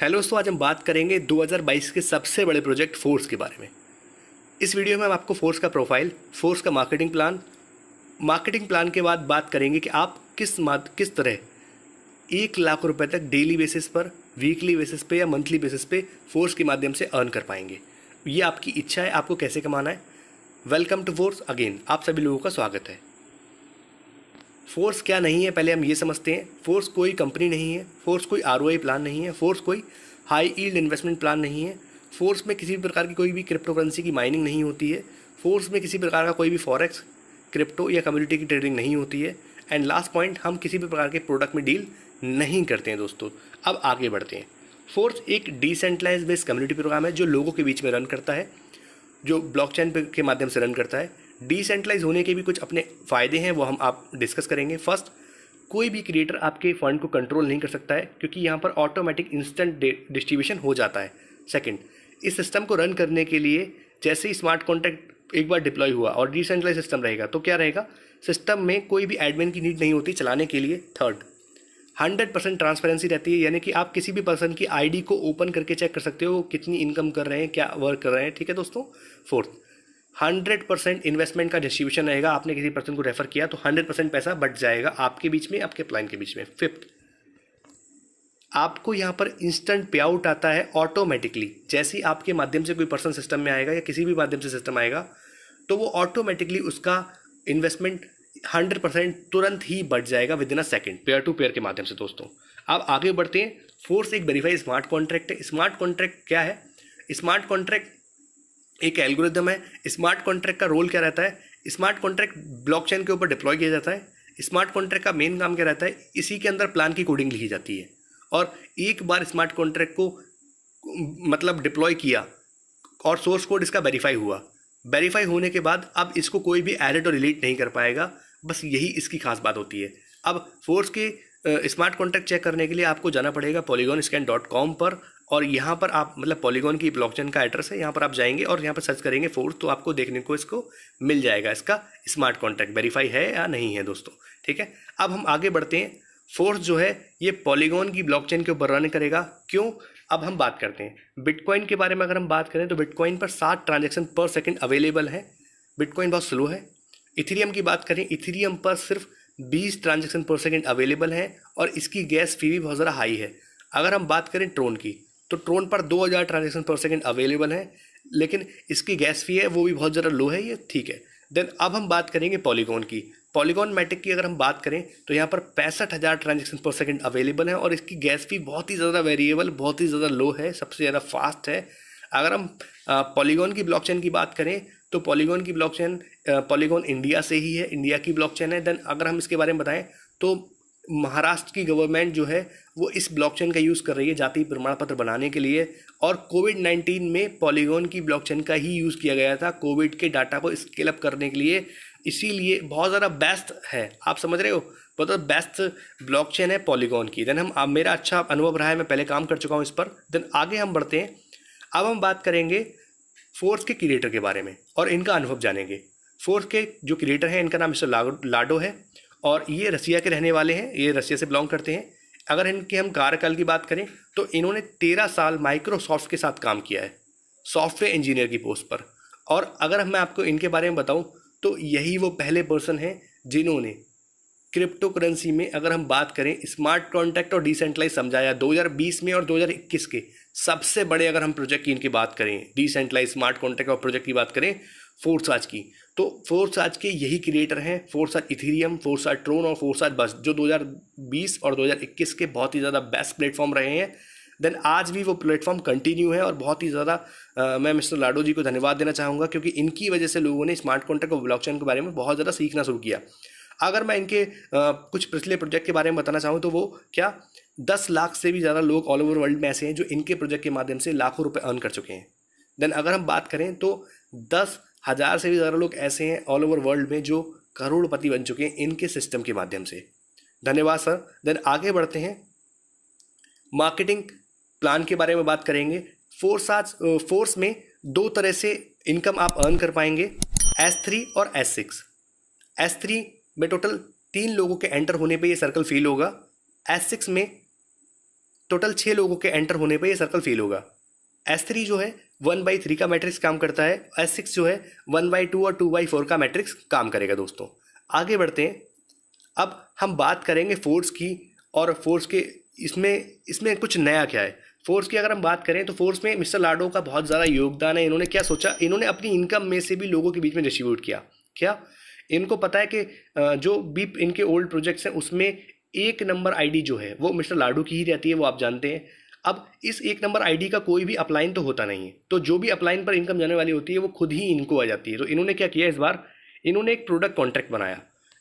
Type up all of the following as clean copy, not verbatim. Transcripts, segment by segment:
Hello दोस्तों, आज हम बात करेंगे 2022 के सबसे बड़े प्रोजेक्ट फोर्स के बारे में। इस वीडियो में हम आपको फोर्स का प्रोफाइल, फोर्स का मार्केटिंग प्लान के बाद बात करेंगे कि आप किस तरह 1 लाख रुपए तक डेली बेसिस पर, वीकली बेसिस पे या मंथली बेसिस पे फोर्स के माध्यम से अर्न कर पाएंगे। ये आपकी इच्छा है, आपको कैसे कमाना है। वेलकम टू फोर्स अगेन, आप सभी लोगों का स्वागत है। फोर्स क्या नहीं है, पहले हम ये समझते हैं। फोर्स कोई कंपनी नहीं है, फोर्स कोई आरओआई प्लान नहीं है, फोर्स कोई हाई यील्ड इन्वेस्टमेंट प्लान नहीं है, फोर्स में किसी भी प्रकार की कोई भी क्रिप्टो करेंसी की माइनिंग नहीं होती है, फोर्स में किसी प्रकार का कोई भी फॉरेक्स, क्रिप्टो या कम्युनिटी की ट्रेडिंग नहीं होती है। एंड लास्ट पॉइंट, हम किसी भी प्रकार के प्रोडक्ट में डील नहीं करते हैं दोस्तों। अब आगे बढ़ते हैं। फोर्स एक डिसेंट्रलाइज बेस्ड कम्युनिटी प्रोग्राम है जो लोगों के बीच में रन करता है, जो ब्लॉकचेन के माध्यम से रन करता है। डिसेंट्रलाइज होने के भी कुछ अपने फ़ायदे हैं, वो हम आप डिस्कस करेंगे। फर्स्ट, कोई भी क्रिएटर आपके फंड को कंट्रोल नहीं कर सकता है क्योंकि यहाँ पर ऑटोमेटिक इंस्टेंट डिस्ट्रीब्यूशन हो जाता है। सेकंड, इस सिस्टम को रन करने के लिए जैसे ही स्मार्ट कॉन्ट्रैक्ट एक बार डिप्लॉय हुआ और डिसेंट्रलाइज सिस्टम रहेगा तो क्या रहेगा, सिस्टम में कोई भी एडमिन की नीड नहीं होती चलाने के लिए। थर्ड, 100% ट्रांसपेरेंसी रहती है, यानी कि आप किसी भी पर्सन की आईडी को ओपन करके चेक कर सकते हो वो कितनी इनकम कर रहे हैं, क्या वर्क कर रहे हैं। ठीक है दोस्तों। फोर्थ, 100% इन्वेस्टमेंट का डिस्ट्रीब्यूशन रहेगा। आपने किसी पर्सन को रेफर किया तो 100% पैसा बट जाएगा आपके बीच में, आपके क्लाइंट के बीच में। फिफ्थ, आपको यहाँ पर इंस्टेंट पे आउट आता है ऑटोमेटिकली। जैसे ही आपके माध्यम से कोई पर्सन सिस्टम में आएगा या किसी भी माध्यम से सिस्टम आएगा तो वो ऑटोमेटिकली उसका इन्वेस्टमेंट 100% तुरंत ही बढ़ जाएगा within a second, pair to pair के माध्यम से दोस्तों। अब आगे बढ़ते हैं। फोर्स एक वेरीफाइड स्मार्ट कॉन्ट्रैक्ट है। स्मार्ट कॉन्ट्रैक्ट क्या है? स्मार्ट कॉन्ट्रैक्ट एक एल्गोरिदम है। स्मार्ट कॉन्ट्रैक्ट का रोल क्या रहता है? स्मार्ट कॉन्ट्रैक्ट ब्लॉकचेन के ऊपर डिप्लॉय किया जाता है। स्मार्ट कॉन्ट्रैक्ट का मेन काम क्या रहता है? इसी के अंदर प्लान की कोडिंग लिखी जाती है और एक बार स्मार्ट कॉन्ट्रैक्ट को मतलब डिप्लॉय किया और सोर्स कोड इसका वेरीफाई हुआ, वेरीफाई होने के बाद अब इसको कोई भी एडिट और डिलीट नहीं कर पाएगा। बस यही इसकी खास बात होती है। अब फोर्स के स्मार्ट कॉन्ट्रैक्ट चेक करने के लिए आपको जाना पड़ेगा polygonscan.com पर, और यहाँ पर आप मतलब पॉलीगॉन की ब्लॉकचेन का एड्रेस है, यहाँ पर आप जाएंगे और यहाँ पर सर्च करेंगे फोर्स तो आपको देखने को इसको मिल जाएगा इसका स्मार्ट कॉन्ट्रैक्ट वेरीफाई है या नहीं है दोस्तों। ठीक है। अब हम आगे बढ़ते हैं। फोर्स जो है ये पॉलीगॉन की ब्लॉकचेन के ऊपर रन करेगा। क्यों? अब हम बात करते हैं बिटकॉइन के बारे में। अगर हम बात करें तो बिटकॉइन पर 7 ट्रांजेक्शन पर सेकेंड अवेलेबल है। बिटकॉइन बहुत स्लो है। इथेरियम की बात करें, इथेरियम पर सिर्फ 20 ट्रांजेक्शन पर सेकेंड अवेलेबल है और इसकी गैस फी भी बहुत ज़्यादा हाई है। अगर हम बात करें ट्रोन की तो ट्रोन पर 2000 ट्रांजेक्शन पर सेकेंड अवेलेबल है, लेकिन इसकी गैस फी है वो भी बहुत ज़्यादा लो है, ये ठीक है। देन अब हम बात करेंगे पॉलीगॉन की। पॉलीगॉन मैटिक की अगर हम बात करें तो यहाँ पर 65,000 ट्रांजेक्शन पर सेकेंड अवेलेबल है और इसकी गैस फी बहुत ही ज़्यादा वेरिएबल, बहुत ही ज़्यादा लो है, सबसे ज़्यादा फास्ट है। अगर हम पॉलीगॉन की ब्लॉकचेन की बात करें तो पॉलीगॉन की ब्लॉकचेन पॉलीगॉन इंडिया से ही है, इंडिया की ब्लॉकचेन है। देन अगर हम इसके बारे में बताएं तो महाराष्ट्र की गवर्नमेंट जो है वो इस ब्लॉकचेन का यूज़ कर रही है जाति प्रमाण पत्र बनाने के लिए, और कोविड-19 में पॉलीगॉन की ब्लॉकचेन का ही यूज़ किया गया था कोविड के डाटा को स्केल अप करने के लिए। इसीलिए बहुत ज़्यादा बेस्ट है, आप समझ रहे हो, बहुत ज़्यादा बेस्ट ब्लॉकचेन है पॉलीगॉन की। देन हम मेरा अच्छा अनुभव रहा है, मैं पहले काम कर चुका हूँ इस पर। देन आगे हम बढ़ते हैं। अब हम बात करेंगे फोर्स के क्रिएटर के बारे में और इनका अनुभव जानेंगे। फोर्स के जो क्रिएटर हैं इनका नाम मिस्टर लाडो है और ये रसिया के रहने वाले हैं, ये रसिया से बिलोंग करते हैं। अगर इनके हम कार्यकाल की बात करें तो इन्होंने 13 साल माइक्रोसॉफ्ट के साथ काम किया है सॉफ्टवेयर इंजीनियर की पोस्ट पर। और अगर मैं आपको इनके बारे में बताऊं तो यही वो पहले पर्सन हैं जिन्होंने क्रिप्टो करेंसी में, अगर हम बात करें, स्मार्ट कॉन्ट्रैक्ट और डिसेंट्रलाइज समझाया। 2020 में और 2021 के सबसे बड़े अगर हम प्रोजेक्ट की इनकी बात करें, डिसेंट्रलाइज, स्मार्ट कॉन्ट्रैक्ट और प्रोजेक्ट की बात करें फोर्स की, तो फोर्स के यही क्रिएटर हैं। फोर्स इथेरियम, फोर्स ट्रोन और फोर्स बस, जो 2020 और 2021 के बहुत ही ज़्यादा बेस्ट प्लेटफॉर्म रहे हैं। देन आज भी वो प्लेटफॉर्म कंटिन्यू है और बहुत ही ज़्यादा मैं मिस्टर लाडो जी को धन्यवाद देना चाहूँगा क्योंकि इनकी वजह से लोगों ने स्मार्ट कॉन्ट्रैक्ट और ब्लॉकचेन के बारे में बहुत ज़्यादा सीखना शुरू किया। अगर मैं इनके कुछ पिछले प्रोजेक्ट के बारे में बताना चाहूँ तो वो क्या, 10 लाख से भी ज़्यादा लोग ऑल ओवर वर्ल्ड में ऐसे हैं जो इनके प्रोजेक्ट के माध्यम से लाखों रुपए अर्न कर चुके हैं। देन अगर हम बात करें तो 10,000 से भी ज़्यादा लोग ऐसे हैं ऑल ओवर वर्ल्ड में जो करोड़पति बन चुके हैं इनके सिस्टम के माध्यम से। धन्यवाद सर। देन आगे बढ़ते हैं, मार्केटिंग प्लान के बारे में बात करेंगे। फोर्स में 2 तरह से इनकम आप अर्न कर पाएंगे, S3 और S6। S3 में टोटल 3 लोगों के एंटर होने पे ये सर्कल फिल होगा। S6 में टोटल 6 लोगों के एंटर होने पर ये सर्कल फेल होगा। S3 जो है 1/3 का मैट्रिक्स काम करता है, S6 जो है 1/2 और 2/4 का मैट्रिक्स काम करेगा। दोस्तों आगे बढ़ते हैं। अब हम बात करेंगे फोर्स की, और फोर्स के इसमें कुछ नया क्या है। फोर्स की अगर हम बात करें तो फोर्स में मिस्टर लाडो का बहुत ज़्यादा योगदान है। इन्होंने क्या सोचा, इन्होंने अपनी इनकम में से भी लोगों के बीच में डिस्ट्रीब्यूट किया। क्या इनको पता है कि जो भी इनके ओल्ड प्रोजेक्ट्स हैं उसमें 1 नंबर आईडी जो है वो मिस्टर लाडो की ही रहती है, वो आप जानते हैं। अब इस 1 नंबर आईडी का कोई भी अपलाइन तो होता नहीं है, तो जो भी अपलाइन पर इनकम जाने वाली होती है वो खुद ही इनको आ जाती है। तो इन्होंने क्या किया, इस बार इन्होंने एक प्रोडक्ट कॉन्ट्रैक्ट बनाया।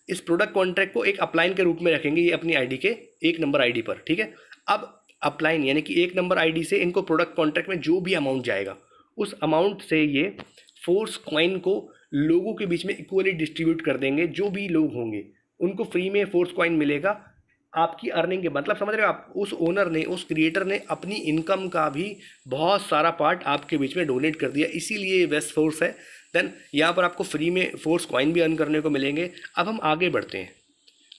इस प्रोडक्ट कॉन्ट्रैक्ट को एक अपलाइन के रूप में रखेंगे ये अपनी आईडी के 1 नंबर आईडी पर, ठीक है। अब अपलाइन यानी कि 1 नंबर आईडी से इनको प्रोडक्ट कॉन्ट्रैक्ट में जो भी अमाउंट जाएगा उस अमाउंट से ये फोर्स कॉइन को लोगों के बीच में इक्वली डिस्ट्रीब्यूट कर देंगे। जो भी लोग होंगे उनको फ्री में फोर्स कॉइन मिलेगा आपकी अर्निंग के, मतलब समझ रहे हो आप, उस ओनर ने, उस क्रिएटर ने अपनी इनकम का भी बहुत सारा पार्ट आपके बीच में डोनेट कर दिया, इसीलिए ये बेस्ट फोर्स है। देन यहाँ पर आपको फ्री में फोर्स कॉइन भी अर्न करने को मिलेंगे। अब हम आगे बढ़ते हैं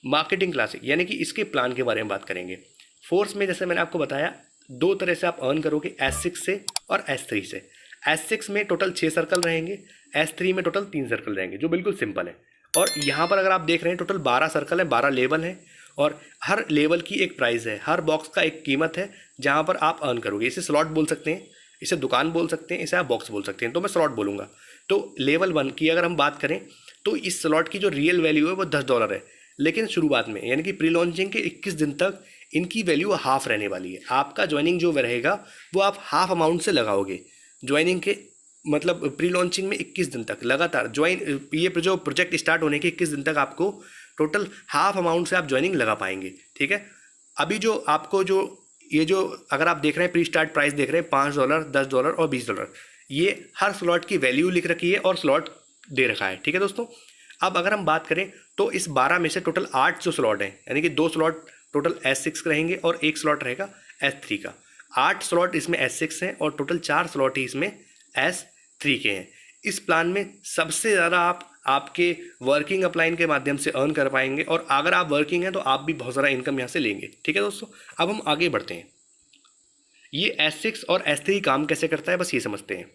मार्केटिंग क्लासिक, यानी कि इसके प्लान के बारे में बात करेंगे। फोर्स में जैसे मैंने आपको बताया 2 तरह से आप अर्न करोगे, S6 से और S3 से। S6 में टोटल 6 सर्कल रहेंगे, S3 में टोटल 3 सर्कल रहेंगे, जो बिल्कुल सिंपल है। और यहाँ पर अगर आप देख रहे हैं टोटल 12 सर्कल है, 12 लेवल हैं, और हर लेवल की एक प्राइस है, हर बॉक्स का एक कीमत है जहाँ पर आप अर्न करोगे। इसे स्लॉट बोल सकते हैं, इसे दुकान बोल सकते हैं, इसे आप बॉक्स बोल सकते हैं, तो मैं स्लॉट बोलूँगा। तो लेवल 1 की अगर हम बात करें तो इस स्लॉट की जो रियल वैल्यू है वो $10 है, लेकिन शुरुआत में यानी कि प्री लॉन्चिंग के 21 दिन तक इनकी वैल्यू हाफ रहने वाली है। आपका ज्वाइनिंग जो रहेगा वो आप हाफ अमाउंट से लगाओगे ज्वाइनिंग के, मतलब प्री लॉन्चिंग में 21 दिन तक लगातार ये जो प्रोजेक्ट स्टार्ट होने के 21 दिन तक आपको टोटल हाफ अमाउंट से आप ज्वाइनिंग लगा पाएंगे, ठीक है। अभी जो आपको ये जो अगर आप देख रहे हैं प्री स्टार्ट प्राइस देख रहे हैं $5, $10 और $20, ये हर स्लॉट की वैल्यू लिख रखी है और स्लॉट दे रखा है, ठीक है दोस्तों। अब अगर हम बात करें तो इस 12 में से टोटल 8 जो स्लॉट हैं, यानी कि 2 स्लॉट टोटल S6 रहेंगे और 1 स्लॉट रहेगा S3 का। 8 स्लॉट इसमें S6 हैं और टोटल 4 स्लॉट ही इसमें S3 के हैं। इस प्लान में सबसे ज़्यादा आप आपके वर्किंग अपलाइन के माध्यम से अर्न कर पाएंगे, और अगर आप वर्किंग हैं तो आप भी बहुत ज़्यादा इनकम यहाँ से लेंगे, ठीक है दोस्तों। अब हम आगे बढ़ते हैं। ये S6 और S3 काम कैसे करता है बस ये समझते हैं।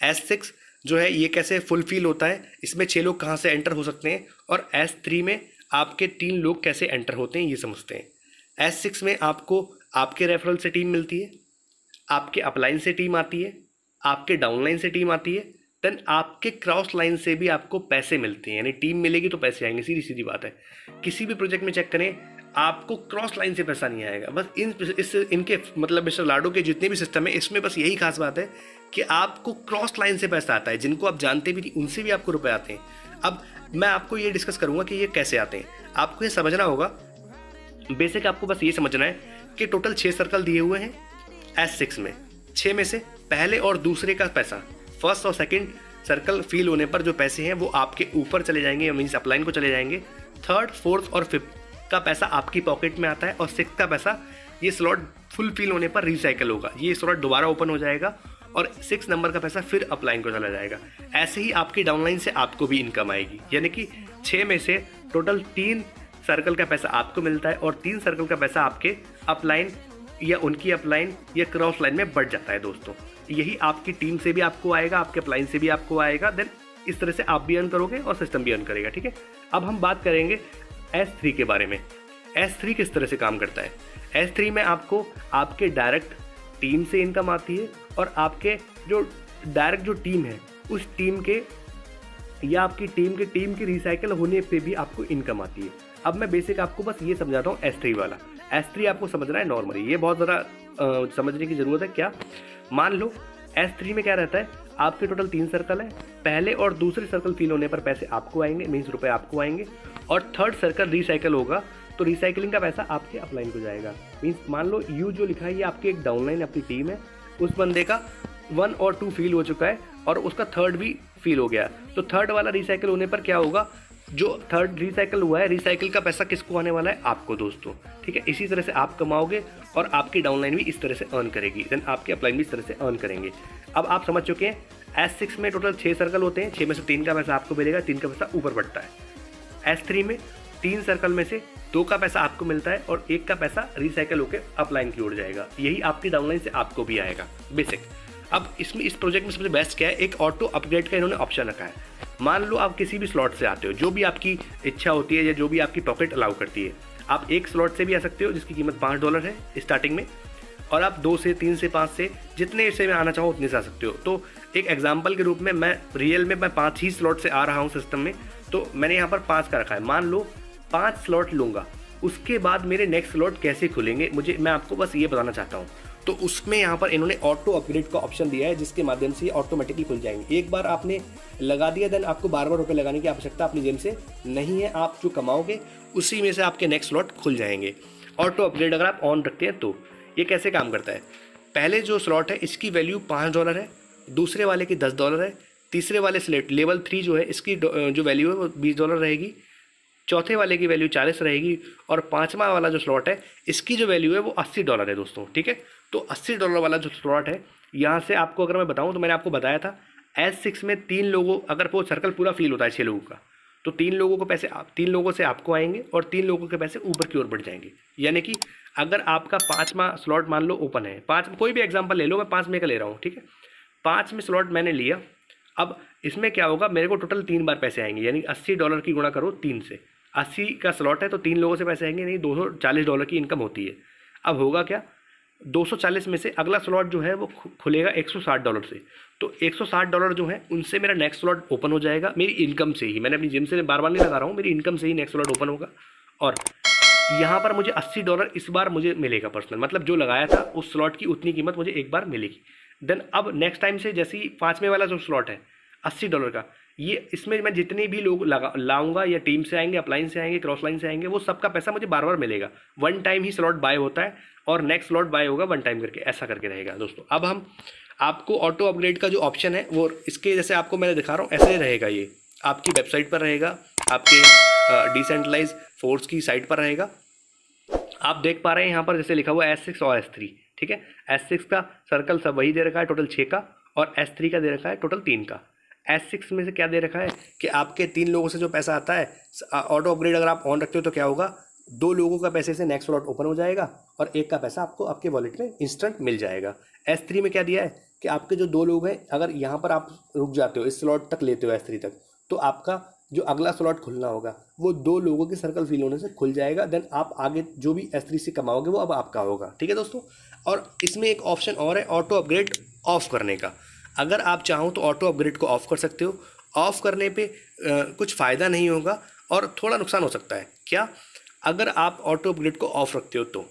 S6 जो है ये कैसे फुलफिल होता है, इसमें 6 लोग कहाँ से एंटर हो सकते हैं, और S3 में आपके 3 लोग कैसे एंटर होते हैं ये समझते हैं। S6 में आपको आपके रेफरल से टीम मिलती है, आपके अपलाइन से टीम आती है, आपके डाउनलाइन से टीम आती है, देन आपके क्रॉस लाइन से भी आपको पैसे मिलते हैं, यानी टीम मिलेगी तो पैसे आएंगे, सीधी सीधी बात है। किसी भी प्रोजेक्ट में चेक करें आपको क्रॉस लाइन से पैसा नहीं आएगा। बस इनके मतलब मिस्टर लाडो के जितने भी सिस्टम है इसमें बस यही खास बात है कि आपको क्रॉस लाइन से पैसा आता है, जिनको आप जानते भी नहीं उनसे भी आपको रुपए आते हैं। अब मैं आपको ये डिस्कस करूंगा कि ये कैसे आते हैं, आपको ये समझना होगा। बेसिक आपको बस ये समझना है कि टोटल 6 सर्कल दिए हुए हैं S6 में, 6 में से पहले और दूसरे का पैसा, फर्स्ट और सेकंड सर्कल फिल होने पर जो पैसे हैं वो आपके ऊपर चले जाएंगे, मीन्स अपलाइन को चले जाएंगे। थर्ड, फोर्थ और फिफ्थ का पैसा आपकी पॉकेट में आता है, और सिक्स का पैसा ये स्लॉट फुल फिल होने पर रिसाइकल होगा, ये स्लॉट दोबारा ओपन हो जाएगा और 6 नंबर का पैसा फिर अपलाइन को चला जाएगा। ऐसे ही आपकी डाउनलाइन से आपको भी इनकम आएगी, यानी कि 6 में से टोटल 3 सर्कल का पैसा आपको मिलता है और 3 सर्कल का पैसा आपके अपलाइन या उनकी अपलाइन या क्रॉस लाइन में बढ़ जाता है दोस्तों। यही आपकी टीम से भी आपको आएगा, आपके अपलाइन से भी आपको आएगा। देन इस तरह से आप भी अर्न करोगे और सिस्टम भी अर्न करेगा, ठीक है। अब हम बात करेंगे S3 के बारे में। S3 किस तरह से काम करता है। S3 में आपको आपके डायरेक्ट टीम से इनकम आती है, और आपके जो डायरेक्ट जो टीम है उस टीम के या आपकी टीम के रिसाइकल होने पे भी आपको इनकम आती है। अब मैं बेसिक आपको बस ये समझाता हूँ S3 वाला। S3 आपको समझना है नॉर्मली, ये बहुत ज़्यादा समझने की ज़रूरत है। क्या मान लो S3 में क्या रहता है, आपके टोटल 3 सर्कल है, पहले और दूसरे सर्कल फिल होने पर पैसे आपको आएंगे, मीन्स रुपए आपको आएंगे, और थर्ड सर्कल रिसाइकल होगा तो रिसाइकलिंग का पैसा आपके अपलाइन को जाएगा। मीन्स मान लो यू जो लिखा है ये आपकी एक डाउनलाइन अपनी टीम है, उस बंदे का 1 और 2 फील हो चुका है और उसका थर्ड भी फील हो गया, तो थर्ड वाला रिसाइकल होने पर क्या होगा, जो थर्ड रिसाइकल हुआ है रिसाइकल का पैसा किसको आने वाला है, आपको दोस्तों, ठीक है। इसी तरह से आप कमाओगे और आपकी डाउनलाइन भी इस तरह से अर्न करेगी, देन आपके अपलाइन भी इस तरह से अर्न करेंगे। अब आप समझ चुके हैं S6 में टोटल 6 सर्कल होते हैं, 6 में से 3 का पैसा आपको मिलेगा, 3 का पैसा ऊपर बढ़ता है। S3 में 3 सर्कल में से 2 का पैसा आपको मिलता है और 1 का पैसा रिसाइकल होकर अपलाइन की ओर जाएगा। यही आपकी डाउनलाइन से आपको भी आएगा बेसिक। अब इसमें इस प्रोजेक्ट में सबसे बेस्ट क्या है, एक ऑटो अपग्रेड का इन्होंने ऑप्शन रखा है। मान लो आप किसी भी स्लॉट से आते हो, जो भी आपकी इच्छा होती है या जो भी आपकी पॉकेट अलाउ करती है, आप एक स्लॉट से भी आ सकते हो जिसकी कीमत $5 है स्टार्टिंग में, और आप 2 से 3 से 5 से जितने से में आना चाहो उतने से आ सकते हो। तो एक एग्जांपल के रूप में मैं 5 ही स्लॉट से आ रहा हूँ सिस्टम में, तो मैंने यहाँ पर 5 का रखा है। मान लो 5 स्लॉट लूँगा, उसके बाद मेरे नेक्स्ट स्लॉट कैसे खुलेंगे मैं आपको बस ये बताना चाहता हूँ। तो उसमें यहाँ पर इन्होंने ऑटो अपग्रेड का ऑप्शन दिया है, जिसके माध्यम से ये ऑटोमेटिकली खुल जाएंगे। एक बार आपने लगा दिया, देन आपको बार बार रुपये लगाने की आवश्यकता अपनी जेब से नहीं है। आप जो कमाओगे उसी में से आपके नेक्स्ट स्लॉट खुल जाएंगे। ऑटो अपग्रेड अगर आप ऑन रखते हैं तो ये कैसे काम करता है, पहले जो स्लॉट है इसकी वैल्यू $5 है, दूसरे वाले की $10 है, तीसरे वाले स्लेट लेवल 3 जो है इसकी जो वैल्यू है वो $20 रहेगी, चौथे वाले की वैल्यू 40 रहेगी, और पाँचवा वाला जो स्लॉट है इसकी जो वैल्यू है वो $80 है दोस्तों। ठीक है, तो $80 वाला जो स्लॉट है, यहाँ से आपको अगर मैं बताऊँ तो मैंने आपको बताया था S6 में 3 लोगों, अगर वो सर्कल पूरा फिल होता है 6 लोगों का, तो 3 लोगों से आपको आएंगे और 3 लोगों के पैसे ऊपर की ओर बढ़ जाएंगे। यानी कि अगर आपका 5वां स्लॉट मान लो ओपन है, 5 कोई भी एग्जांपल ले लो, मैं 5 में का ले रहा हूँ, ठीक है, 5 में स्लॉट मैंने लिया। अब इसमें क्या होगा, मेरे को टोटल 3 बार पैसे आएंगे, यानी $80 की गुणा करो 3 से, 80 का स्लॉट है तो 3 लोगों से पैसे आएंगे, नहीं $240 की इनकम होती है। अब होगा क्या, 240 में से अगला स्लॉट जो है वो खुलेगा $160 से, तो $160 जो है उनसे मेरा नेक्स्ट स्लॉट ओपन हो जाएगा मेरी इनकम से ही। मैंने अपनी जिम से बार बार नहीं लगा रहा हूँ, मेरी इनकम से ही नेक्स्ट स्लॉट ओपन होगा, और यहाँ पर मुझे $80 इस बार मुझे मिलेगा पर्सनल, मतलब जो लगाया था उस स्लॉट की उतनी कीमत मुझे एक बार मिलेगी। देन अब नेक्स्ट टाइम से जैसे ही 5वें वाला जो स्लॉट है $80 का, ये इसमें मैं जितने भी लोग लाऊंगा या टीम से आएंगे, अपलाइन से आएंगे, क्रॉस लाइन से आएंगे, वो सबका पैसा मुझे बार बार मिलेगा। 1 टाइम ही स्लॉट बाय होता है और नेक्स्ट स्लॉट बाय होगा 1 टाइम करके, ऐसा करके रहेगा दोस्तों। अब हम आपको ऑटो अपग्रेड का जो ऑप्शन है वो इसके जैसे आपको मैंने दिखा रहा हूँ ऐसे रहेगा, ये आपकी वेबसाइट पर रहेगा, आपके डिसेंट्रलाइज फोर्स की साइट पर रहेगा। आप देख पा रहे हैं यहाँ पर जैसे लिखा हुआ है S6 और S3, ठीक है, S6 का सर्कल सब वही दे रखा है टोटल 6 का, और S3 का दे रखा है टोटल 3 का। S6 में से क्या दे रखा है कि आपके 3 लोगों से जो पैसा आता है, ऑटो अपग्रेड अगर आप ऑन रखते हो तो क्या होगा, 2 लोगों का पैसे से नेक्स्ट स्लॉट ओपन हो जाएगा और 1 का पैसा आपको आपके वॉलेट में इंस्टेंट मिल जाएगा। S3 में क्या दिया है कि आपके जो 2 लोग हैं, अगर यहाँ पर आप रुक जाते हो, इस स्लॉट तक लेते हो S3 तक, तो आपका जो अगला स्लॉट खुलना होगा वो 2 लोगों के सर्कल फिल होने से खुल जाएगा। देन आप आगे जो भी S3 से कमाओगे वो अब आपका होगा। ठीक है दोस्तों, और इसमें एक ऑप्शन और है ऑटो अपग्रेड ऑफ करने का। अगर आप चाहो तो ऑटो अपग्रेड को ऑफ कर सकते हो। ऑफ करने पे कुछ फ़ायदा नहीं होगा और थोड़ा नुकसान हो सकता है। क्या, अगर आप ऑटो अपग्रेड को ऑफ रखते हो तो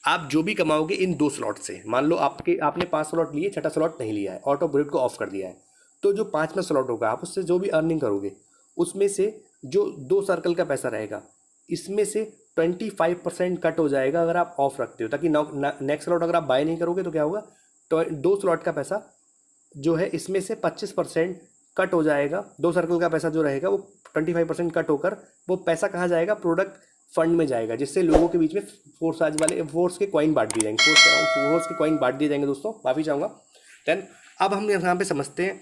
आप जो भी कमाओगे इन 2 स्लॉट से, मान लो आपने 5 स्लॉट लिए, 6ठा स्लॉट नहीं लिया है, ऑटो अपग्रेड को ऑफ कर दिया है, तो जो 5वां स्लॉट होगा आप उससे जो भी अर्निंग करोगे उसमें से जो 2 सर्कल का पैसा रहेगा इसमें से 25% कट हो जाएगा अगर आप ऑफ रखते हो, ताकि नेक्स्ट स्लॉट अगर आप बाय नहीं करोगे तो क्या होगा, तो 2 स्लॉट का पैसा जो है इसमें से 25% कट हो जाएगा। 2 सर्कल का पैसा जो रहेगा वो 25% कट होकर वो पैसा कहाँ जाएगा, प्रोडक्ट फंड में जाएगा, जिससे लोगों के बीच में फोर्स के कॉइन बांट दिए जाएंगे, फोर्स के कॉइन बांट दिए जाएंगे दोस्तों, माफ़ी चाहूँगा। देन अब हम यहाँ पे समझते हैं,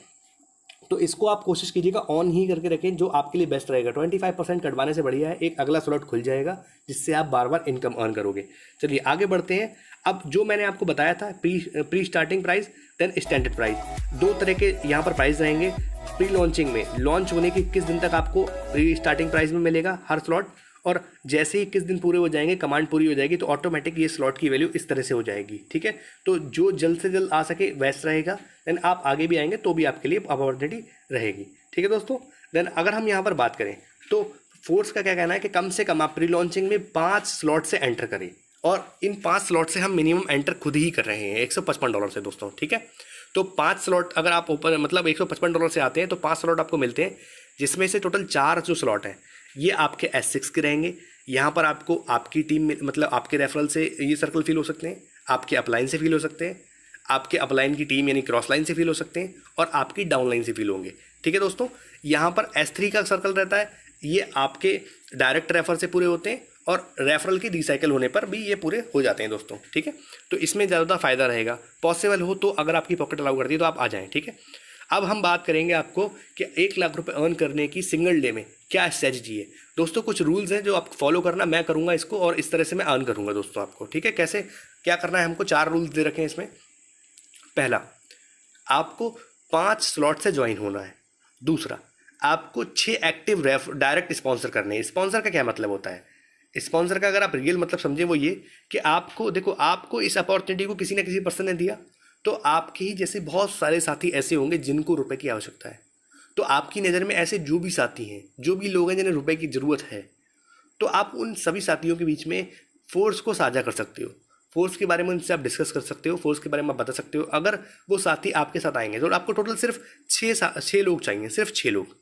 तो इसको आप कोशिश कीजिएगा ऑन ही करके रखें, जो आपके लिए बेस्ट रहेगा। 25% कटवाने से बढ़िया है एक अगला स्लॉट खुल जाएगा जिससे आप बार बार इनकम अर्न करोगे। चलिए आगे बढ़ते हैं। अब जो मैंने आपको बताया था pre starting price then standard price, 2 तरह के यहाँ पर प्राइस रहेंगे। प्री लॉन्चिंग में लॉन्च होने के 21 दिन तक आपको प्री स्टार्टिंग प्राइस में मिलेगा हर स्लॉट, और जैसे ही 21 दिन पूरे हो जाएंगे, कमांड पूरी हो जाएगी, तो ऑटोमेटिक ये स्लॉट की वैल्यू इस तरह से हो जाएगी। ठीक है, तो जो जल्द से जल्द आ सके वैसा रहेगा। देन आप आगे भी आएंगे तो भी आपके लिए अपॉर्चुनिटी रहेगी। ठीक है दोस्तों, देन अगर हम यहाँ पर बात करें तो फोर्स का क्या कहना है कि कम से कम आप प्री लॉन्चिंग में 5 स्लॉट से एंटर करें, और इन 5 स्लॉट से हम मिनिमम एंटर खुद ही कर रहे हैं $155 से दोस्तों। ठीक है, तो 5 स्लॉट अगर आप ऊपर मतलब $155 से आते हैं तो 5 स्लॉट आपको मिलते हैं, जिसमें से टोटल 4 जो स्लॉट हैं ये आपके S6 के रहेंगे। यहाँ पर आपको आपकी टीम में मतलब आपके रेफरल से ये सर्कल फिल हो सकते हैं, आपके अपलाइन से फिल हो सकते हैं, आपके अपलाइन की टीम यानी क्रॉस लाइन से फिल हो सकते हैं, और आपकी डाउन लाइन से फिल होंगे। ठीक है दोस्तों, यहाँ पर S3 का सर्कल रहता है, ये आपके डायरेक्ट रेफर से पूरे होते हैं और रेफरल की रिसाइकल होने पर भी ये पूरे हो जाते हैं दोस्तों। ठीक है, तो इसमें ज़्यादा फ़ायदा रहेगा। पॉसिबल हो तो अगर आपकी पॉकेट अलाउ करती है तो आप आ जाएँ। ठीक है, अब हम बात करेंगे आपको कि 1 लाख रुपए अर्न करने की सिंगल डे में क्या स्ट्रेटजी है। दोस्तों कुछ रूल्स हैं जो आपको फॉलो करना, मैं करूँगा इसको और इस तरह से मैं अर्न करूँगा दोस्तों आपको, ठीक है। कैसे क्या करना है हमको, 4 रूल्स दे रखे हैं इसमें। पहला, आपको 5 स्लॉट से ज्वाइन होना है। दूसरा, आपको 6 एक्टिव डायरेक्ट स्पॉन्सर करने हैं। स्पॉन्सर का क्या मतलब होता है, स्पॉन्सर का अगर आप रियल मतलब समझें वो ये कि आपको देखो, आपको इस अपॉर्चुनिटी को किसी ना किसी पर्सन ने दिया, तो आपके ही जैसे बहुत सारे साथी ऐसे होंगे जिनको रुपए की आवश्यकता है। तो आपकी नज़र में ऐसे जो भी साथी हैं, जो भी लोग हैं जिन्हें रुपए की ज़रूरत है, तो आप उन सभी साथियों के बीच में फोर्स को साझा कर सकते हो। फोर्स के बारे में उनसे आप डिस्कस कर सकते हो, फोर्स के बारे में आप बता सकते हो। अगर वो साथी आपके साथ आएंगे तो आपको टोटल सिर्फ 6 लोग चाहिए, सिर्फ 6 लोग।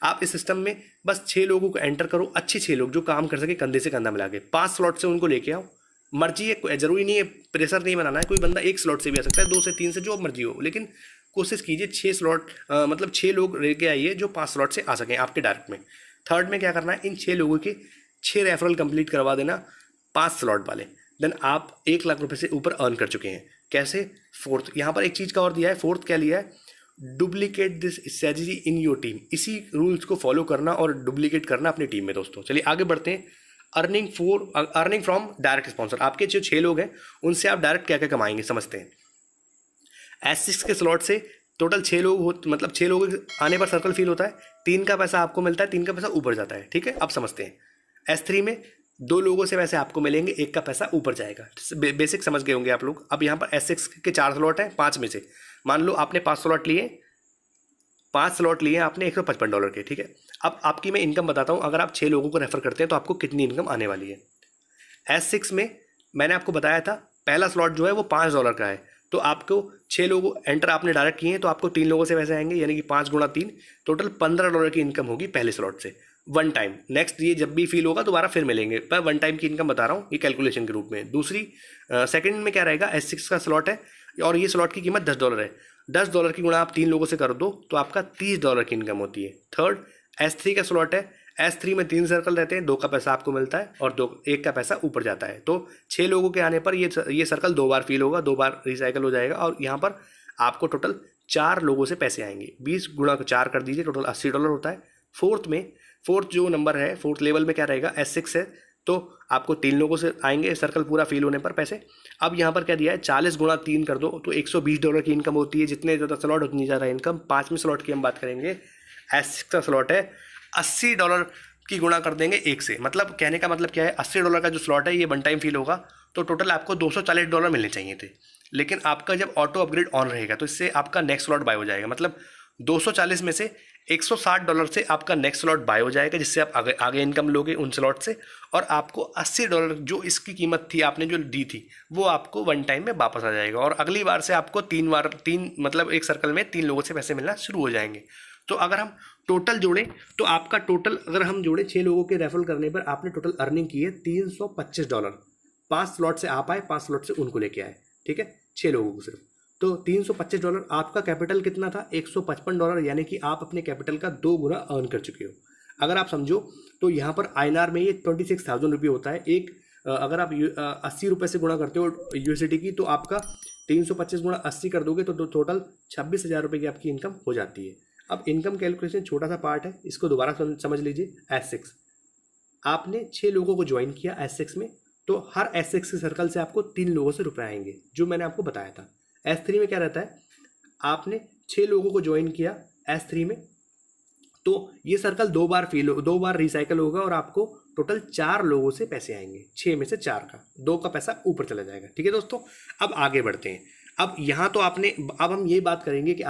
आप इस सिस्टम में बस 6 लोगों को एंटर करो, अच्छे 6 लोग जो काम कर सके कंधे से कंधा मिला के। 5 स्लॉट से उनको लेके आओ, मर्जी है, कोई ज़रूरी नहीं है, प्रेशर नहीं बनाना है। कोई बंदा 1 स्लॉट से भी आ सकता है, 2 से 3 से, जो मर्जी हो, लेकिन कोशिश कीजिए 6 स्लॉट मतलब 6 लोग लेके आइए जो 5 स्लॉट से आ सकें आपके डायरेक्ट में। थर्ड में क्या करना है, इन 6 लोगों के 6 रेफरल कंप्लीट करवा देना 5 स्लॉट वाले। देन आप 1 लाख रुपए से ऊपर अर्न कर चुके हैं। कैसे? फोर्थ, यहाँ पर एक चीज़ का और दिया है, फोर्थ क्या लिया है, duplicate this strategy in your team. इसी रूल्स को फॉलो करना और डुप्लीकेट करना अपनी टीम में दोस्तों। चलिए आगे बढ़ते हैं। Earning from direct sponsor. आपके जो 6 लोग हैं उनसे आप डायरेक्ट क्या क्या कमाएंगे समझते हैं। S6 के स्लॉट से टोटल 6 लोग हो, मतलब 6 लोगों के आने पर सर्कल फिल होता है, 3 का पैसा आपको मिलता है, 3 का पैसा ऊपर जाता है, ठीक है। अब समझते हैं। S3 में 2 लोगों से पैसे आपको मिलेंगे, 1 का पैसा ऊपर जाएगा। बेसिक समझ गए होंगे आप लोग। अब यहाँ पर S6 के 4 स्लॉट हैं, 5 में से मान लो आपने 5 स्लॉट लिए, 5 स्लॉट लिए आपने $155 के, ठीक है। अब आपकी मैं इनकम बताता हूँ। अगर आप 6 लोगों को रेफर करते हैं तो आपको कितनी इनकम आने वाली है। S6 में मैंने आपको बताया था पहला स्लॉट जो है वो $5 का है, तो आपको 6 लोगों एंटर आपने डायरेक्ट किए हैं तो आपको 3 लोगों से पैसे आएंगे, यानी कि 5 गुणा 3, टोटल $15 की इनकम होगी पहले स्लॉट से, वन टाइम। नेक्स्ट ये जब भी फील होगा दोबारा फिर मिलेंगे, पर वन टाइम की इनकम बता रहा हूँ ये कैलकुलेशन के रूप में। दूसरी सेकंड में क्या रहेगा, S6 का स्लॉट है और ये स्लॉट की कीमत $10 है। $10 की गुणा आप 3 लोगों से कर दो तो आपका $30 की इनकम होती है। थर्ड, S3 का स्लॉट है। S3 में 3 सर्कल रहते हैं, 2 का पैसा आपको मिलता है और 1 का पैसा ऊपर जाता है। तो 6 लोगों के आने पर ये सर्कल 2 बार फील होगा, 2 बार रिसाइकल हो जाएगा और यहाँ पर आपको टोटल 4 लोगों से पैसे आएंगे। 20 गुणा 4 कर दीजिए, टोटल $80 होता है। फोर्थ जो नंबर है, फोर्थ लेवल में क्या रहेगा, S6 है, तो आपको 3 लोगों से आएंगे सर्कल पूरा फील होने पर पैसे। अब यहाँ पर क्या दिया है, 40 गुणा 3 कर दो तो $120 की इनकम होती है। जितने ज़्यादा स्लॉट उतनी ज़्यादा इनकम। 5वें स्लॉट की हम बात करेंगे। S6 का स्लॉट है, $80 की गुणा कर देंगे 1 से। मतलब कहने का मतलब क्या है, $80 का जो स्लॉट है ये वन टाइम फील होगा, तो टोटल आपको $240 मिलने चाहिए थे। लेकिन आपका जब ऑटो अपग्रेड ऑन रहेगा तो इससे आपका नेक्स्ट स्लॉट बाय हो जाएगा। मतलब 240 में से $160 से आपका नेक्स्ट स्लॉट बाय हो जाएगा, जिससे आप आगे इनकम लोगे उन स्लॉट से, और आपको $80 जो इसकी कीमत थी आपने जो दी थी वो आपको वन टाइम में वापस आ जाएगा। और अगली बार से आपको 3 मतलब एक सर्कल में 3 लोगों से पैसे मिलना शुरू हो जाएंगे। तो अगर हम टोटल जोड़ें तो आपका टोटल, अगर हम जोड़ें 6 लोगों के रेफरल करने पर आपने टोटल अर्निंग की है $325। 5 स्लॉट से आप आए, 5 स्लॉट से उनको लेके आए, ठीक है, 6 लोगों को सिर्फ। तो $325। आपका कैपिटल कितना था, $155, यानी कि आप अपने कैपिटल का 2 गुना अर्न कर चुके हो। अगर आप समझो तो यहाँ पर INR में ये 26,000 रुपये होता है। अगर आप 80 रुपये से गुणा करते हो USD की, तो आपका 325 गुणा 80 कर दोगे तो टोटल 26,000 रुपये की आपकी इनकम हो जाती है। अब इनकम कैलकुलेशन छोटा सा पार्ट है, इसको दोबारा समझ लीजिए। S6 आपने 6 लोगों को ज्वाइन किया S6 में, तो हर S6 के सर्कल से आपको 3 लोगों से रुपए आएंगे, जो मैंने आपको बताया था। S3 में क्या रहता है, आपने 6 लोगों को ज्वाइन किया S3 में, तो ये सर्कल 2 बार रिसाइकल होगा और आपको टोटल 4 लोगों से पैसे आएंगे। 6 में से 4 का 2 का पैसा ऊपर चला जाएगा, ठीक है दोस्तों। अब आगे बढ़ते हैं। अब यहाँ तो अब हम ये बात करेंगे कि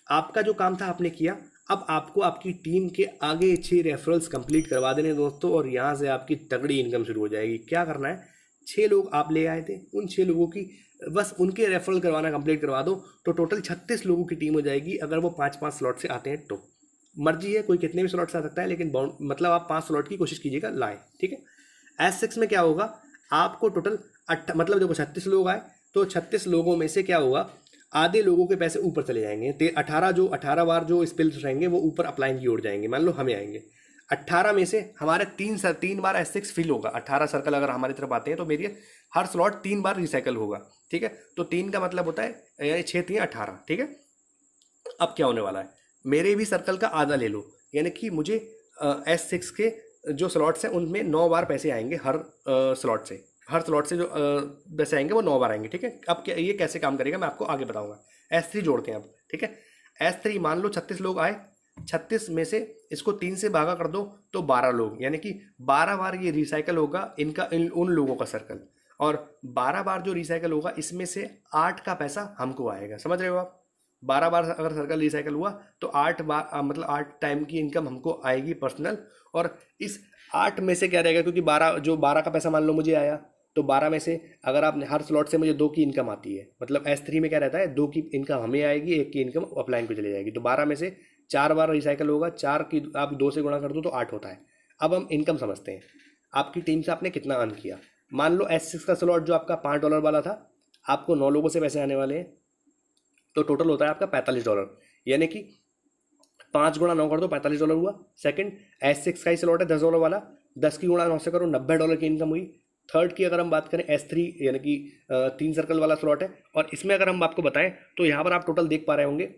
आपका जो काम था आपने किया। अब आपको आपकी टीम के आगे 6 रेफरल्स कंप्लीट करवा देने दोस्तों, और यहाँ से आपकी तगड़ी इनकम शुरू हो जाएगी। क्या करना है, 6 लोग आप ले आए थे, उन 6 लोगों की बस उनके रेफरल करवाना कंप्लीट करवा दो, तो टोटल 36 लोगों की टीम हो जाएगी। अगर वो 5-5 स्लॉट से आते हैं तो मर्जी है, कोई कितने भी स्लॉट से आ सकता है, लेकिन मतलब आप 5 स्लॉट की कोशिश कीजिएगा लाए, ठीक है। S6 में क्या होगा, आपको टोटल मतलब देखो 36 लोग आए, तो 36 लोगों में से क्या होगा, आधे लोगों के पैसे ऊपर चले जाएंगे। 18 बार जो स्पिल्स रहेंगे वो ऊपर अपलाइन की ओर जाएंगे। मान लो हमें आएंगे 18 में से हमारे 3 बार S6 फिल होगा। 18 सर्कल अगर हमारी तरफ आते हैं तो मेरी हर स्लॉट 3 बार रिसाइकल होगा, ठीक है। तो 3 का मतलब होता है यानी 6 3 18, ठीक है। अब क्या होने वाला है, मेरे भी सर्कल का आधा ले लो, यानी कि मुझे S6 के जो स्लॉट्स हैं उनमें 9 बार पैसे आएंगे हर स्लॉट से, हर स्लॉट से जो पैसे आएंगे वो 9 बार आएंगे, ठीक है। अब ये कैसे काम करेगा मैं आपको आगे बताऊंगा। S3 जोड़ते हैं अब, ठीक है। S3 मान लो 36 लोग आए, 36 में से इसको 3 से भागा कर दो तो 12 लोग, यानी कि 12 बार ये रिसाइकल होगा उन लोगों का सर्कल, और 12 बार जो रिसाइकल होगा इसमें से 8 का पैसा हमको आएगा। समझ रहे हो आप? 12 बार अगर सर्कल रिसाइकल हुआ तो 8 बार मतलब 8 टाइम की इनकम हमको आएगी पर्सनल। और इस 8 में से क्या रहेगा, क्योंकि 12 का पैसा मान लो मुझे आया, तो 12 में से अगर आपने हर स्लॉट से मुझे 2 की इनकम आती है, मतलब S3 में क्या रहता है 2 की इनकम हमें आएगी, 1 की इनकम अपलाइन को चली जाएगी। तो 12 में से 4 बार रिसाइकल होगा, 4 की आप 2 से गुणा कर दो तो 8 होता है। अब हम इनकम समझते हैं, आपकी टीम से आपने कितना अर्न किया। मान लो S6 का स्लॉट जो आपका $5 वाला था, आपको 9 लोगों से पैसे आने वाले हैं, तो टोटल होता है आपका $45, यानी कि 5 गुणा 9 कर दो $45 हुआ। सेकंड S6 का ही स्लॉट है $10 वाला, 10 की गुणा 9 से करो $90 की इनकम हुई। थर्ड की अगर हम बात करें S3 यानी कि 3 सर्कल वाला स्लॉट है, और इसमें अगर हम आपको बताएं तो यहाँ पर आप टोटल देख पा रहे होंगे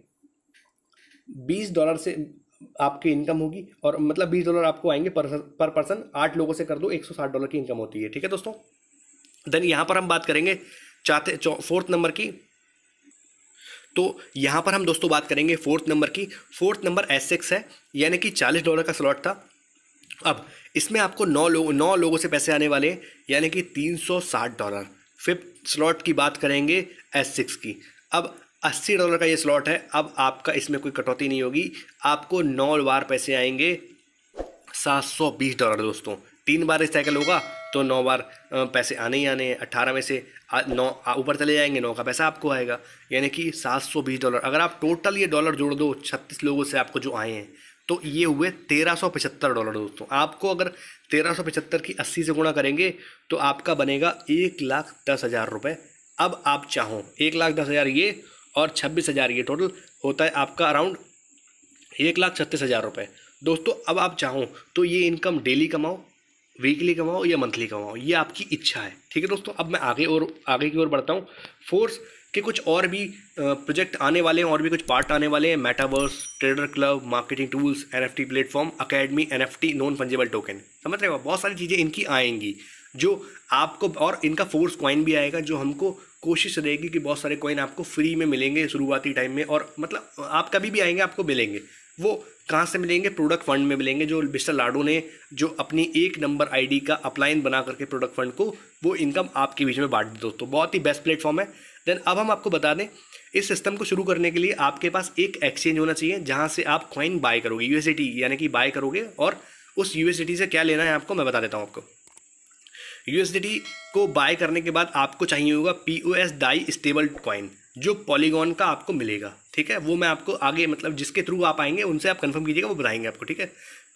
$20 से आपकी इनकम होगी, और मतलब $20 आपको आएंगे पर पर्सन। 8 लोगों से कर दो $160 की इनकम होती है, ठीक है दोस्तों। देन यहाँ पर हम बात करेंगे फोर्थ नंबर की। तो यहाँ पर हम दोस्तों बात करेंगे फोर्थ नंबर की। फोर्थ नंबर S6 है, यानी कि $40 का स्लॉट था। अब इसमें आपको 9 लोगों से पैसे आने वाले हैं, यानी कि $360। फिफ्थ स्लॉट की बात करेंगे S6 की। अब $80 का ये स्लॉट है। अब आपका इसमें कोई कटौती नहीं होगी, आपको 9 बार पैसे आएंगे $720 दोस्तों। 3 बार रिसाइकल होगा तो 9 बार पैसे आने ही आने हैं। 18 में से 9 ऊपर चले जाएंगे, 9 का पैसा आपको आएगा, यानी कि $720। अगर आप टोटल ये डॉलर जोड़ दो 36 लोगों से आपको जो आए हैं, तो ये हुए $1375 दोस्तों। आपको अगर 1375 की 80 से गुणा करेंगे तो आपका बनेगा 1,10,000 रुपये। अब आप चाहो 1,10,000 ये और 26,000 ये, टोटल होता है आपका अराउंड 1,36,000 रुपये दोस्तों। अब आप चाहो तो ये इनकम डेली कमाओ, वीकली कमाओ या मंथली कमाओ, ये आपकी इच्छा है, ठीक है दोस्तों। अब मैं आगे की ओर बढ़ता हूँ। फोर्स के कुछ और भी प्रोजेक्ट आने वाले हैं, और भी कुछ पार्ट आने वाले हैं। Metaverse, trader club, marketing tools, NFT platform, academy, NFT, non fungible token, समझ रहे हो? बहुत सारी चीज़ें इनकी आएंगी जो आपको, और इनका फोर्स कॉइन भी आएगा, जो हमको कोशिश रहेगी कि बहुत सारे कॉइन आपको फ्री में मिलेंगे शुरुआती टाइम में, और मतलब आप कभी भी आएंगे आपको मिलेंगे। वो कहाँ से मिलेंगे? प्रोडक्ट फंड में मिलेंगे, जो मिस्टर लाडो ने जो अपनी 1 नंबर ID का अपलाइन बना करके प्रोडक्ट फंड को वो इनकम आपके बीच में बांट दी दोस्तों। बहुत ही बेस्ट प्लेटफॉर्म है। देन अब हम आपको बता दें, इस सिस्टम को शुरू करने के लिए आपके पास एक एक्सचेंज होना चाहिए जहाँ से आप कॉइन बाय करोगे, USDT यानी कि बाय करोगे, और उस USDT से क्या लेना है आपको मैं बता देता हूँ आपको। USDT को बाय करने के बाद आपको चाहिए होगा POS डाई स्टेबल कॉइन, जो पॉलीगॉन का आपको मिलेगा, ठीक है। वो मैं आपको आगे मतलब जिसके थ्रू आप आएंगे उनसे आप कंफर्म कीजिएगा, वो बताएंगे आपको, ठीक है।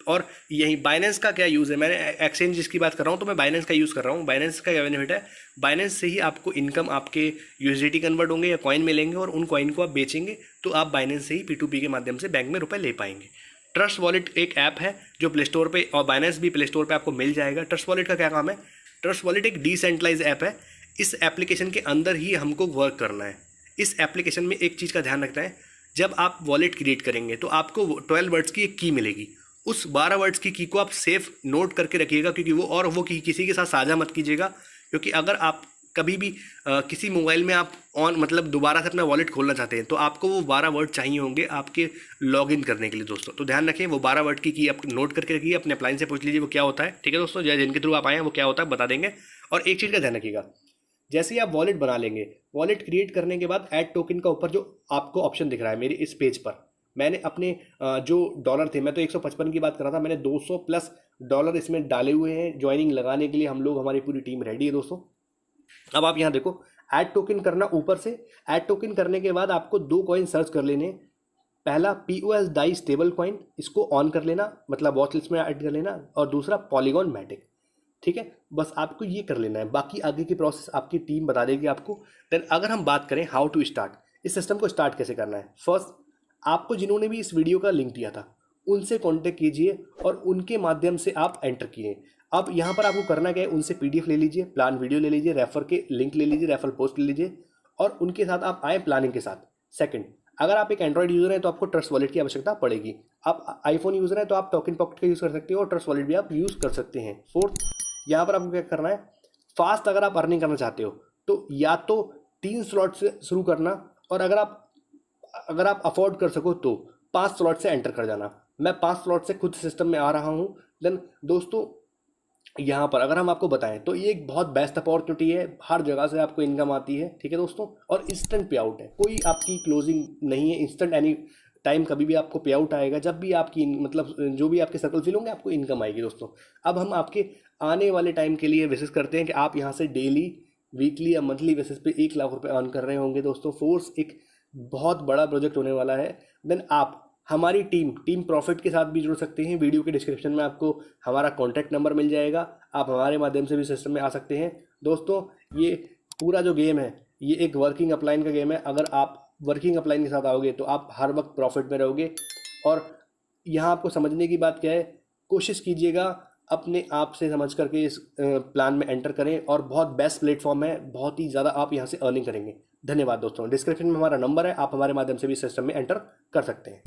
और यही बाइनेंस का क्या यूज़ है, मैंने एक्सचेंज जिसकी बात कर रहा हूँ तो मैं बाइनेंस का यूज़ कर रहा हूँ। बाइनेंस का क्या बेनिफिट है, बाइनेंस से ही आपको इनकम आपके USDT कन्वर्ट होंगे या कॉइन मिलेंगे, और उन कॉइन को आप बेचेंगे तो आप बाइनेंस से ही P2P के माध्यम से बैंक में रुपए ले पाएंगे। ट्रस्ट वॉलेट एक ऐप है जो प्ले स्टोर पर, और बाइनेंस भी प्ले स्टोर पर आपको मिल जाएगा। ट्रस्ट वॉलेट का क्या काम है? ट्रस्ट वॉलेट एक डिसेंट्रलाइज ऐप है। इस एप्लीकेशन के अंदर ही हमको वर्क करना है। इस एप्लीकेशन में एक चीज़ का ध्यान रखना है, जब आप वॉलेट क्रिएट करेंगे तो आपको 12 वर्ड्स की एक की मिलेगी। उस 12 वर्ड्स की को आप सेफ नोट करके रखिएगा, क्योंकि वो की किसी के साथ साझा मत कीजिएगा, क्योंकि अगर आप कभी भी किसी मोबाइल में आप मतलब दोबारा से अपना वॉलेट खोलना चाहते हैं तो आपको वो 12 वर्ड चाहिए होंगे आपके लॉगिन करने के लिए दोस्तों। तो ध्यान रखें, वो 12 वर्ड की आप नोट करके रखिए, अपने अप्लाइन से पूछ लीजिए वो क्या होता है, ठीक है दोस्तों। जिनके थ्रू आप आए हैं वो क्या होता है बता देंगे। और एक चीज़ का ध्यान रखिएगा, जैसे ही आप वॉलेट बना लेंगे, वॉलेट क्रिएट करने के बाद ऐड टोकन का ऊपर जो आपको ऑप्शन दिख रहा है मेरे इस पेज पर, मैंने अपने जो डॉलर थे, मैं तो 155 की बात कर रहा था, मैंने $200+ इसमें डाले हुए हैं ज्वाइनिंग लगाने के लिए। हम लोग, हमारी पूरी टीम रेडी है दोस्तों। अब आप यहाँ देखो, ऐड टोकन करना ऊपर से। ऐड टोकन करने के बाद आपको 2 कॉइन सर्च कर लेने। पहला POS डाई स्टेबल कॉइन, इसको ऑन कर लेना, मतलब वॉच लिस्ट में ऐड कर लेना, और दूसरा पॉलीगॉन मैटिक, ठीक है। बस आपको ये कर लेना है, बाकी आगे की प्रोसेस आपकी टीम बता देगी आपको। देन अगर हम बात करें हाउ टू स्टार्ट, इस सिस्टम को स्टार्ट कैसे करना है, फर्स्ट आपको जिन्होंने भी इस वीडियो का लिंक दिया था उनसे कांटेक्ट कीजिए और उनके माध्यम से आप एंटर किए। अब यहाँ पर आपको करना क्या है, उनसे PDF ले लीजिए, प्लान वीडियो ले लीजिए, रेफर के लिंक ले लीजिए, रेफर पोस्ट ले लीजिए, और उनके साथ आप आए प्लानिंग के साथ। सेकंड, अगर आप एक एंड्रॉइड यूज़र हैं तो आपको ट्रस्ट वॉलेट की आवश्यकता पड़ेगी। आप आईफोन यूज़र हैं तो आप टोकन पॉकेट का यूज़ कर सकते हो और ट्रस्ट वॉलेट भी आप यूज़ कर सकते हैं। फोर्थ, यहाँ पर आपको क्या करना है, फास्ट अगर आप अर्निंग करना चाहते हो तो या तो 3 स्लॉट से शुरू करना, और अगर आप अफोर्ड कर सको तो 5 स्लॉट से एंटर कर जाना। मैं 5 स्लॉट से खुद सिस्टम में आ रहा हूँ। देन दोस्तों यहाँ पर अगर हम आपको बताएं तो ये एक बहुत बेस्ट अपॉर्चुनिटी है, हर जगह से आपको इनकम आती है, ठीक है दोस्तों, और इंस्टेंट पे आउट है, कोई आपकी क्लोजिंग नहीं है, इंस्टेंट एनी टाइम कभी भी आपको पे आउट आएगा, जब भी आपकी मतलब जो भी आपके सर्कल फिल होंगे आपको इनकम आएगी दोस्तों। अब हम आपके आने वाले टाइम के लिए विशेष करते हैं कि आप यहाँ से डेली, वीकली या मंथली बेसिस पे 1 लाख रुपए अर्न कर रहे होंगे दोस्तों। फोर्स एक बहुत बड़ा प्रोजेक्ट होने वाला है। देन आप हमारी टीम प्रॉफिट के साथ भी जुड़ सकते हैं। वीडियो के डिस्क्रिप्शन में आपको हमारा कॉन्टैक्ट नंबर मिल जाएगा, आप हमारे माध्यम से भी सिस्टम में आ सकते हैं। दोस्तों ये पूरा जो गेम है ये एक वर्किंग अपलाइन का गेम है। अगर आप वर्किंग अपलाइन के साथ आओगे तो आप हर वक्त प्रॉफिट में रहोगे। और यहाँ आपको समझने की बात क्या है, कोशिश कीजिएगा अपने आप से समझ करके इस प्लान में एंटर करें, और बहुत बेस्ट प्लेटफॉर्म है, बहुत ही ज़्यादा आप यहाँ से अर्निंग करेंगे। धन्यवाद दोस्तों। डिस्क्रिप्शन में हमारा नंबर है, आप हमारे माध्यम से भी सिस्टम में एंटर कर सकते हैं।